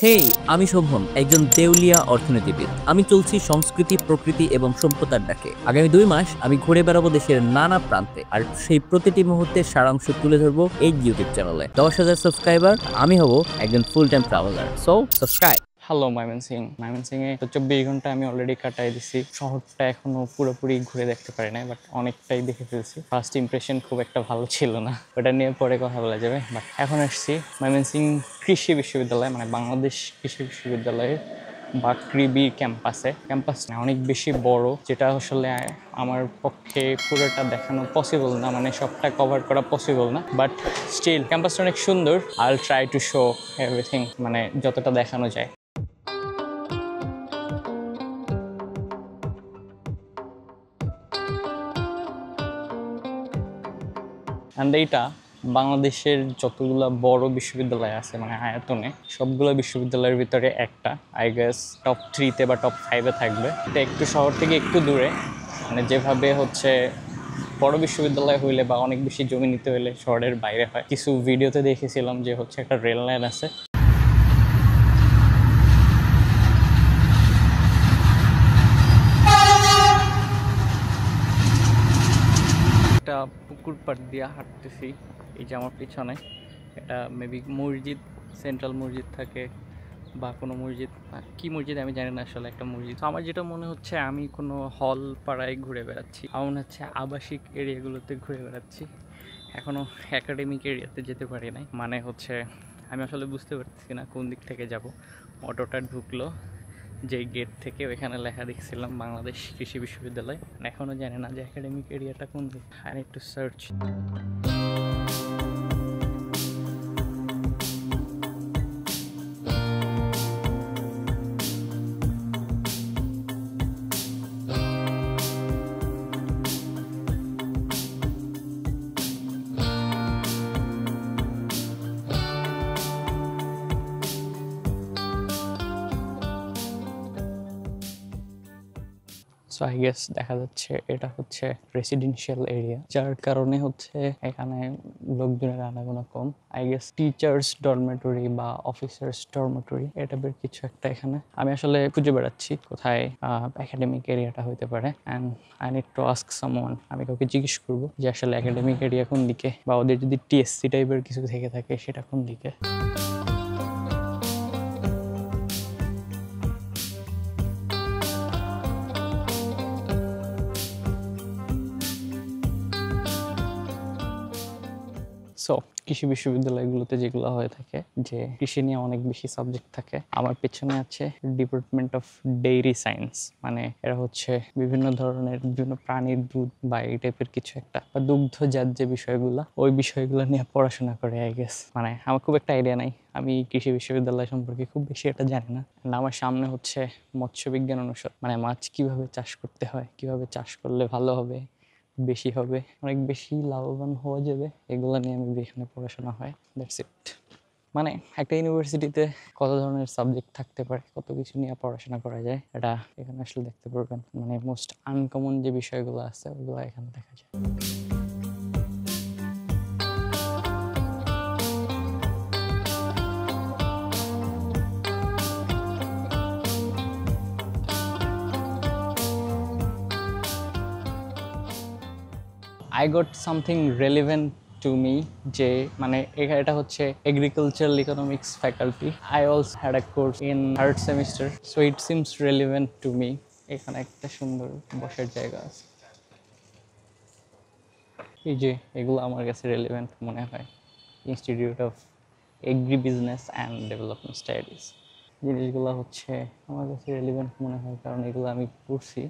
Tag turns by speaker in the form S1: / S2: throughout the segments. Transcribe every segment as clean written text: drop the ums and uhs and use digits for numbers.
S1: হেই, আমি শোভন, একজন দেউলিয়া অর্থনীতিবিদ। আমি চলছি সংস্কৃতি, প্রকৃতি এবং সভ্যতার ডাকে। আগামী 2 মাস আমি ঘুরে বেড়াবো দেশের নানা প্রান্তে, আর সেই প্রতিটি মুহূর্তের সারাংশ তুলে ধরবো এই ইউটিউব চ্যানেলে। 10,000 সাবস্ক্রাইবার, আমি হব একজন full time traveller. So subscribe.
S2: Hello ময়মনসিংহে তো 24 ঘন্টা আমি অলরেডি কাটাই দিছি। শহরটা এখনো পুরোপুরি ঘুরে দেখতে পারি নাই, বাট অনেকটাই দেখে ফেলছি। ফার্স্ট ইমপ্রেশন খুব একটা ভালো ছিল না, ওটা নিয়ে পরে কথা বলা যাবে। বাট এখন আসছি ময়মনসিংহ কৃষি বিশ্ববিদ্যালয়, মানে বাংলাদেশ কৃষি বিশ্ববিদ্যালয়ের বাকৃবি ক্যাম্পাসটা অনেক বেশি বড়, যেটা আসলে আমার পক্ষে পুরোটা দেখানো পসিবল না, মানে সবটা কভার করা পসিবল না। বাট স্টিল ক্যাম্পাসটা অনেক সুন্দর। I try to show everything, মানে যতটা দেখানো যায়। অ্যান্ড এইটা বাংলাদেশের যতগুলো বড় বিশ্ববিদ্যালয় আছে, মানে আয়তনে সবগুলো বিশ্ববিদ্যালয়ের ভিতরে একটা, আই গেস টপ 3-তে বা টপ 5-এ থাকবে। এটা একটু শহর থেকে একটু দূরে, মানে যেভাবে হচ্ছে বড় বিশ্ববিদ্যালয় হইলে বা অনেক বেশি জমি নিতে হলে শহরের বাইরে হয়। কিছু ভিডিওতে দেখেছিলাম যে হচ্ছে একটা রেল লাইন আছে। একটা পুকুর পাড় দিয়ে হাঁটতেছি, এই যে আমার পিছনে। এটা মেবি মসজিদ, সেন্ট্রাল মসজিদ থাকে বা কোনো মসজিদ, কি মসজিদ আমি জানি না আসলে, একটা মসজিদ। তো আমার যেটা মনে হচ্ছে আমি কোনো হল পাড়ায় ঘুরে বেড়াচ্ছি, আমার মনে হচ্ছে আবাসিক এরিয়াগুলোতে ঘুরে বেড়াচ্ছি, এখনও একাডেমিক এরিয়াতে যেতে পারি নাই। মানে হচ্ছে আমি আসলে বুঝতে পারছি না কোন দিক থেকে যাব। অটোটা ঢুকলো যে গেট থেকে, ওইখানে লেখা দেখছিলাম বাংলাদেশ কৃষি বিশ্ববিদ্যালয়। এখনও জানি না যে একাডেমিক এরিয়াটা কোন দিক। I need to search. So I guess দেখা যাচ্ছে এটা হচ্ছে রেসিডেন্সিয়াল এরিয়া, যার কারণে হচ্ছে এখানে লোকজনের আনাগোনা কম। আই গেস টিচার্স ডরমেটরি বা অফিসার্স ডরমেটরি এটা বের কিছু একটা এখানে। আমি আসলে খুঁজে বেড়াচ্ছি কোথায় একাডেমিক এরিয়াটা হইতে পারে, and I need to ask someone. আমি কাউকে জিজ্ঞেস করবো যে আসলে একাডেমিক এরিয়া কোন দিকে, বা ওদের যদি টিএসসি টাইপের কিছু থেকে থাকে সেটা কোন দিকে। সো কৃষি বিশ্ববিদ্যালয়গুলোতে যেগুলো হয়ে থাকে, যে কৃষি নিয়ে অনেক বেশি সাবজেক্ট থাকে। আমার পেছনে আছে ডিপার্টমেন্ট অফ ডেইরি সায়েন্স, মানে এরা হচ্ছে বিভিন্ন ধরনের বিভিন্ন প্রাণীর দুধ বা এই টাইপের কিছু একটা, বা দুগ্ধজাত যে বিষয়গুলো, ওই বিষয়গুলো নিয়ে পড়াশোনা করে আই গেস। মানে আমার খুব একটা আইডিয়া নাই, আমি কৃষি বিশ্ববিদ্যালয় সম্পর্কে খুব বেশি এটা জানি না। আমার সামনে হচ্ছে মৎস্য বিজ্ঞান অনুষদ, মানে মাছ কিভাবে চাষ করতে হয়, কিভাবে চাষ করলে ভালো হবে, বেশি হবে, অনেক বেশি লাভবান হওয়া যাবে, এগুলো নিয়ে আমি এখানে পড়াশোনা হয়। That's it. মানে একটা ইউনিভার্সিটিতে কত ধরনের সাবজেক্ট থাকতে পারে, কত কিছু নিয়ে পড়াশোনা করা যায়, এটা এখানে আসলে দেখতে পারবেন। মানে মোস্ট আনকমন যে বিষয়গুলো আছে ওগুলো এখানে দেখা যায়। I got something relevant to me, যে মানে এটা হচ্ছে agricultural economics faculty. I also had a course in third semester, so it seems relevant to me. এখানে একটা সুন্দর বসার জায়গা আছে, এই যে এগুলো আমার কাছে রেলিভেন্ট মনে হয়। Institute of agri business and development studies, জিনিসগুলো হচ্ছে আমার কাছে রেলিভেন্ট মনে হয় কারণ এগুলো আমি পড়ছি।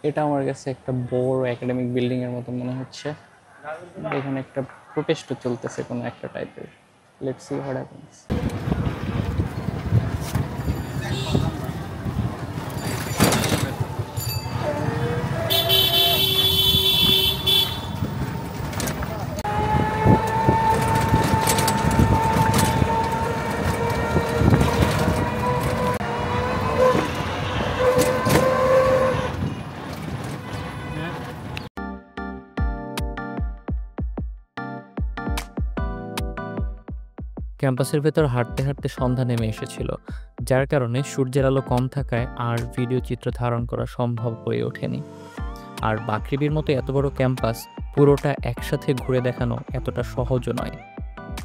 S2: এটা আমার কাছে একটা বড় একাডেমিক বিল্ডিং এর মতো মনে হচ্ছে। এখানে একটা প্রোটেস্ট চলতেছে কোনো একটা টাইপের। Let's see what happens.
S1: ক্যাম্পাসের ভেতর হাঁটতে হাঁটতে সন্ধ্যা নেমে এসেছিল, যার কারণে সূর্যের আলো কম থাকায় আর ভিডিও চিত্র ধারণ করা সম্ভব হয়ে ওঠেনি। আর বাকৃবির মতো এত বড় ক্যাম্পাস পুরোটা একসাথে ঘুরে দেখানো এতটা সহজও নয়।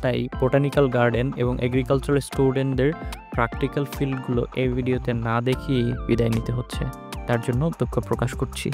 S1: তাই বোটানিক্যাল গার্ডেন এবং এগ্রিকালচারাল স্টুডেন্টদের প্র্যাকটিক্যাল ফিল্ডগুলো এই ভিডিওতে না দেখিয়েই বিদায় নিতে হচ্ছে। তার জন্য দুঃখ প্রকাশ করছি।